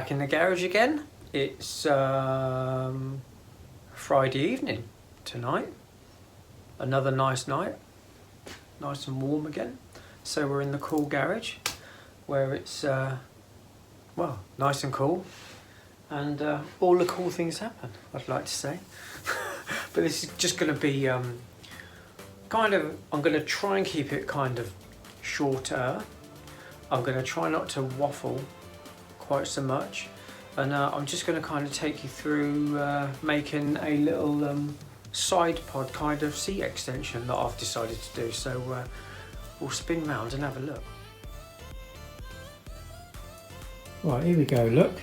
back in the garage again. It's Friday evening tonight. Another nice night, nice and warm again. So we're in the cool garage where it's well, nice and cool, and all the cool things happen, I'd like to say. But this is just going to be kind of, I'm going to try and keep it kind of shorter. I'm going to try not to waffle quite so much, and I'm just going to kind of take you through making a little side pod kind of seat extension that I've decided to do. So we'll spin round and have a look. Right, here we go, look.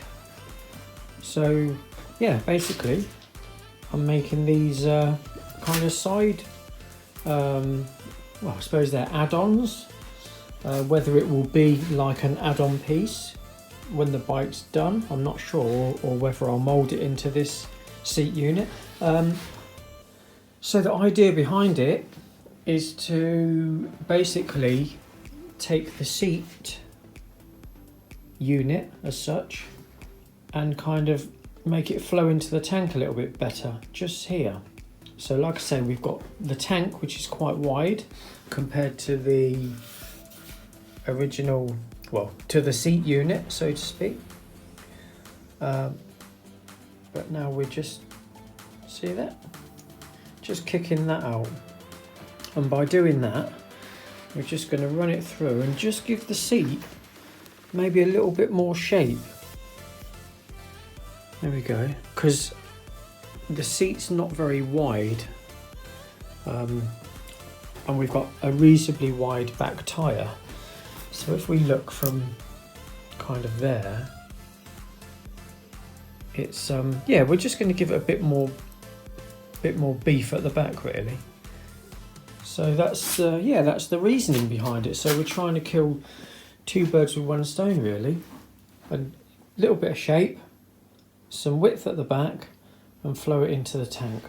So yeah, basically I'm making these kind of side, well, I suppose they're add-ons. Whether it will be like an add-on piece when the bike's done, I'm not sure, or whether I'll mould it into this seat unit. So the idea behind it is to basically take the seat unit as such and kind of make it flow into the tank a little bit better, just here. So like I say, we've got the tank, which is quite wide compared to the original, well, to the seat unit, so to speak. But now we're just, see that? Just kicking that out. And by doing that, we're just going to run it through and just give the seat maybe a little bit more shape. There we go, because the seat's not very wide, and we've got a reasonably wide back tyre. So if we look from kind of there, it's yeah, we're just going to give it a bit more beef at the back, really. So that's yeah, that's the reasoning behind it. So we're trying to kill two birds with one stone, really. A little bit of shape, some width at the back, and flow it into the tank.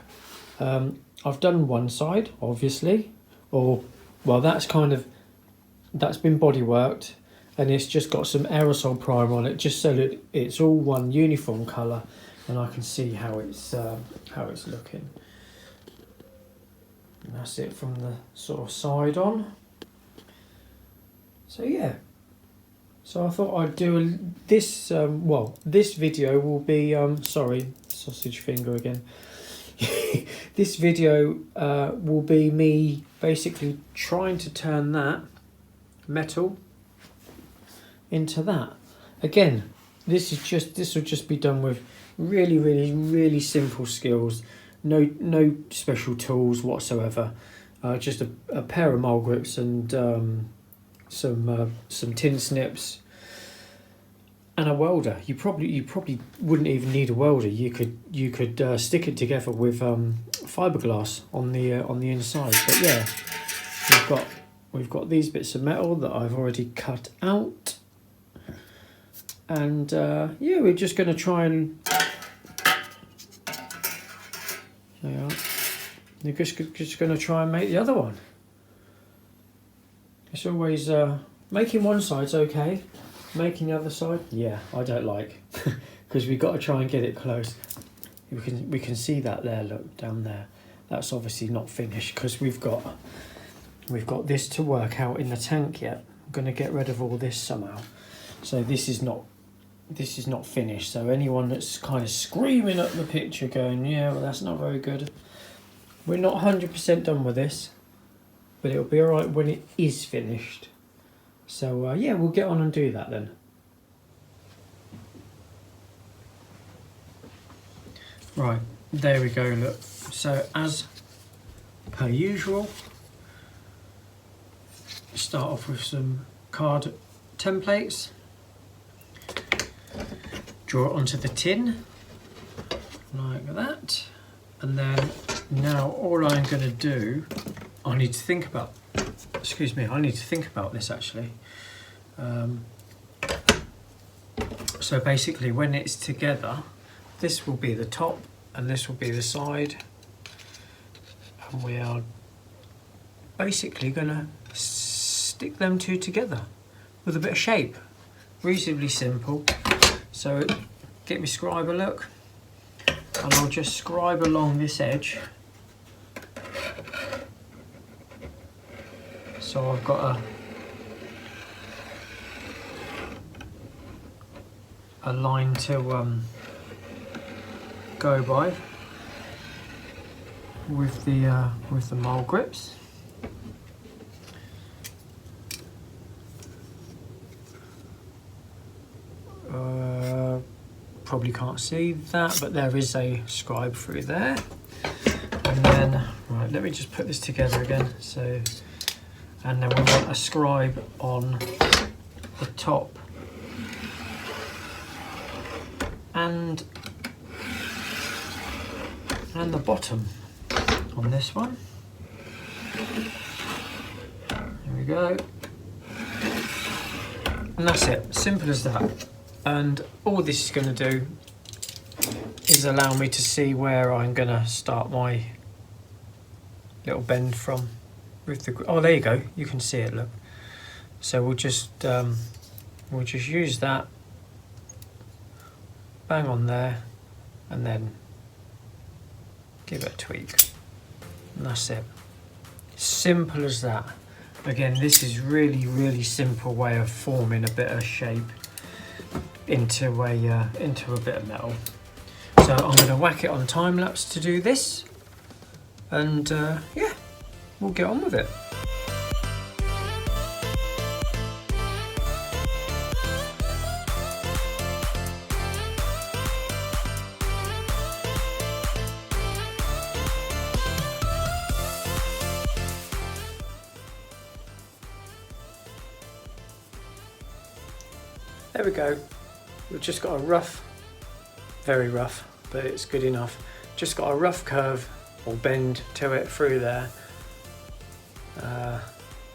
I've done one side, obviously, or well, that's been body worked, and it's just got some aerosol primer on it, just so that it's all one uniform colour, and I can see how it's looking. And that's it from the sort of side on. So yeah. So I thought I'd do this, well, this video will be, sorry, sausage finger again. This video will be me basically trying to turn that metal into that. Again, this will just be done with really simple skills. No special tools whatsoever. Just a pair of mole grips and some tin snips and a welder. You probably wouldn't even need a welder. You could stick it together with fiberglass on the inside. But yeah, we've got these bits of metal that I've already cut out, and yeah, we're just going to try and we're just going to try and make the other one. It's always making one side's okay, making the other side, yeah, I don't like, because we've got to try and get it close. We can see that there, look down there. That's obviously not finished because we've got this to work out in the tank yet. I'm going to get rid of all this somehow. So this is not finished. So anyone that's kind of screaming at the picture, going, yeah, well, that's not very good. We're not 100% done with this, but it'll be alright when it is finished. So yeah, we'll get on and do that then. Right, there we go, look. So as per usual, start off with some card templates. Draw it onto the tin, like that. And then now all I'm going to do, I need to think about this actually. So basically when it's together, this will be the top and this will be the side, and we are basically going to stick them two together with a bit of shape. Reasonably simple. So get my scriber look, and I'll just scribe along this edge. So I've got a line to go by with the mole grips. Probably can't see that, but there is a scribe through there. And then, right, let me just put this together again. So, and then we want a scribe on the top and the bottom on this one. There we go. And that's it, simple as that. And all this is going to do is allow me to see where I'm going to start my little bend from with the, oh, there you go, you can see it, look. So we'll just use that, bang on there, and then give it a tweak. And that's it. Simple as that. Again, this is really simple way of forming a bit of shape into a bit of metal. So I'm going to whack it on time lapse to do this, and yeah, we'll get on with it. There we go. We've just got a rough, very rough, but it's good enough. Just got a rough curve or bend to it through there.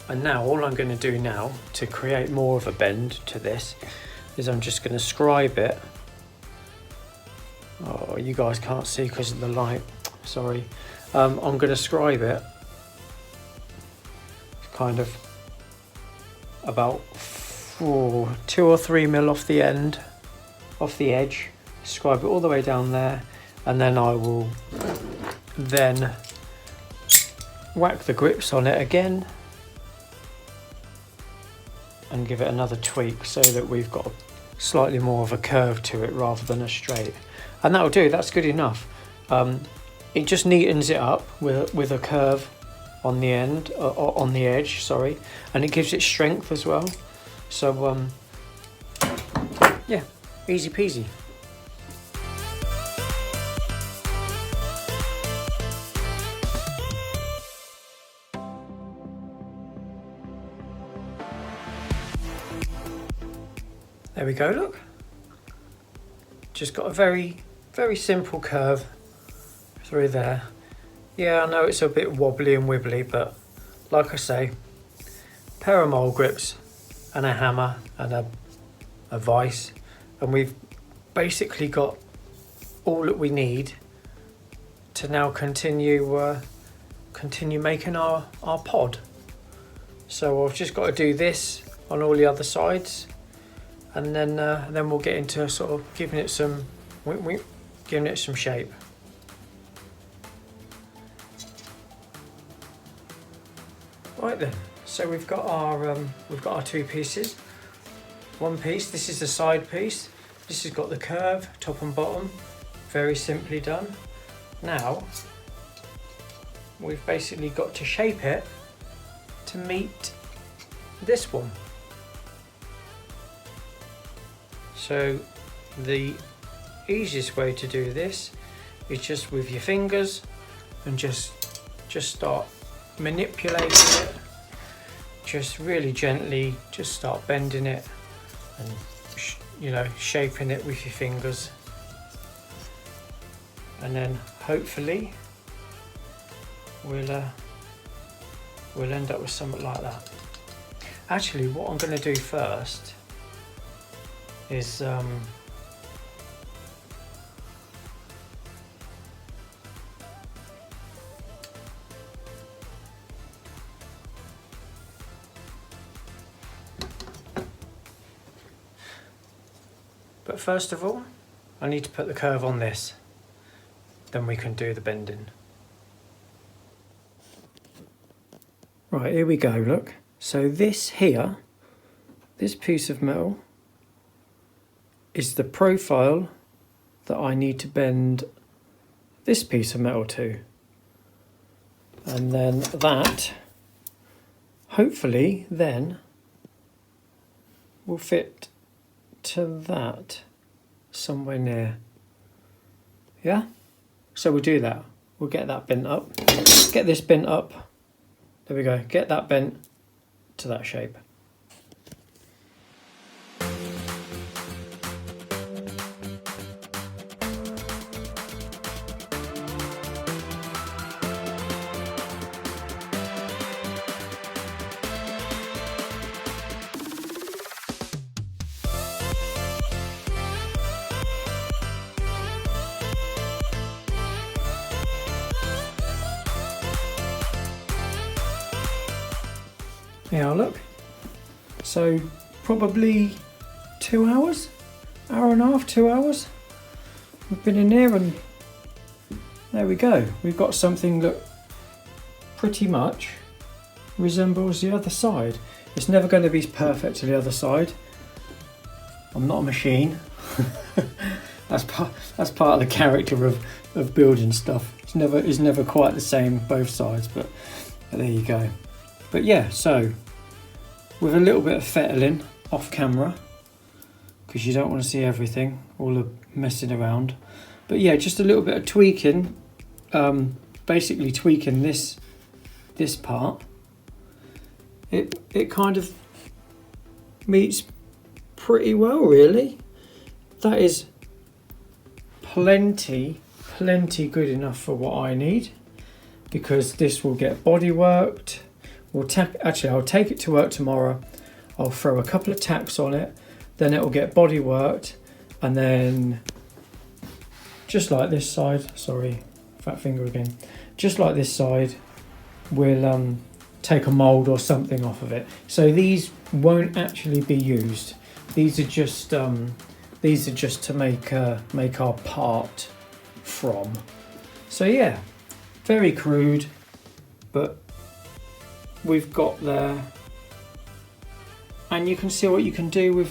And now all I'm going to do now to create more of a bend to this is I'm just going to scribe it. Oh, you guys can't see because of the light, sorry. I'm going to scribe it kind of about 2 or 3 mil off the end, off the edge, scribe it all the way down there, and then I will then whack the grips on it again and give it another tweak so that we've got slightly more of a curve to it rather than a straight. And that'll do, that's good enough. It just neatens it up with a curve on the end, on the edge, sorry, and it gives it strength as well. So yeah, easy peasy. There we go, look. Just got a very simple curve through there. Yeah, I know it's a bit wobbly and wibbly, but like I say, pair of mole grips and a hammer and a vise, and we've basically got all that we need to now continue making our pod. So I've just got to do this on all the other sides, and then we'll get into sort of giving it some shape. Right then. So we've got our two pieces. One piece, this is the side piece. This has got the curve, top and bottom. Very simply done. Now, we've basically got to shape it to meet this one. So the easiest way to do this is just with your fingers and just start manipulating it. Just really gently, just start bending it and shaping it with your fingers, and then hopefully we'll end up with something like that. Actually, what I'm going to do first is But first of all, I need to put the curve on this. Then we can do the bending. Right, here we go, look. So this here, this piece of metal, is the profile that I need to bend this piece of metal to. And then that, hopefully, then will fit to that somewhere near. Yeah? So we'll do that. We'll get that bent up. Get this bent up. There we go. Get that bent to that shape. Yeah, look. So probably 2 hours, hour and a half, 2 hours. We've been in here and there we go. We've got something that pretty much resembles the other side. It's never going to be perfect to the other side. I'm not a machine. That's part of the character of building stuff. It's never quite the same both sides, but there you go. But yeah, so with a little bit of fettling off camera, because you don't want to see everything, all the messing around. But yeah, just a little bit of tweaking, basically tweaking this part. It kind of meets pretty well, really. That is plenty good enough for what I need, because this will get body worked. Actually, I'll take it to work tomorrow. I'll throw a couple of tacks on it, then it'll get body worked, and then just like this side, sorry, fat finger again, just like this side, we'll take a mould or something off of it. So these won't actually be used. These are just to make our part from. So yeah, very crude, but we've got there, and you can see what you can do with,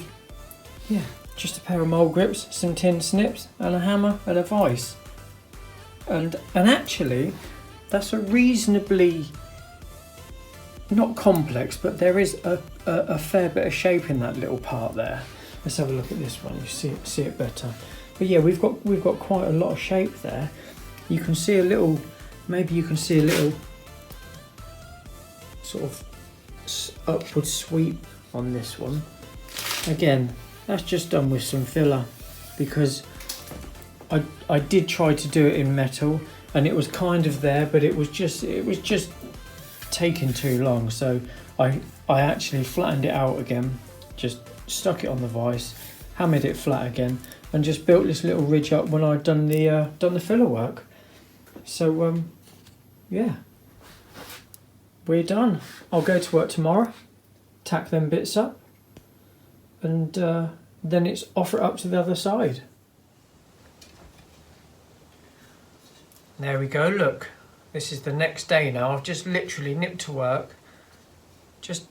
yeah, just a pair of mould grips, some tin snips, and a hammer and a vise. And actually, that's a reasonably, not complex, but there is a fair bit of shape in that little part there. Let's have a look at this one. You see it better. But yeah, we've got quite a lot of shape there. You can see a little, maybe you can see a little sort of upward sweep on this one. Again, that's just done with some filler, because I did try to do it in metal and it was kind of there, but it was just taking too long. So I actually flattened it out again, just stuck it on the vise, hammered it flat again, and just built this little ridge up when I'd done the filler work. So yeah, we're done. I'll go to work tomorrow, tack them bits up, and then it's offer it up to the other side. There we go, look. This is the next day now. I've just literally nipped to work, just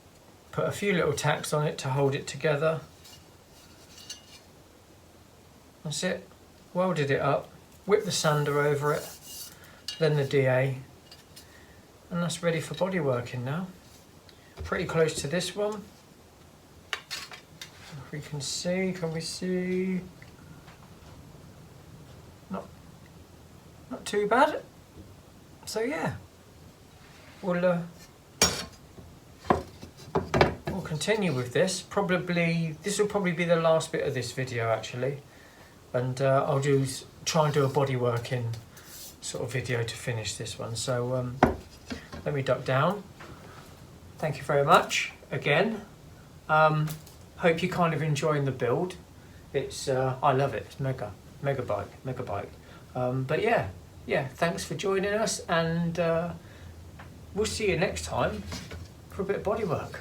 put a few little tacks on it to hold it together. That's it. Welded it up, whipped the sander over it, then the DA, and that's ready for body working now. Pretty close to this one. If we can see, can we see? Not too bad. So yeah, we'll continue with this. This will probably be the last bit of this video actually, and I'll try and do a body working sort of video to finish this one. So let me duck down. Thank you very much again. Hope you're kind of enjoying the build. It's I love it. It's mega bike. But yeah, thanks for joining us, and we'll see you next time for a bit of body work.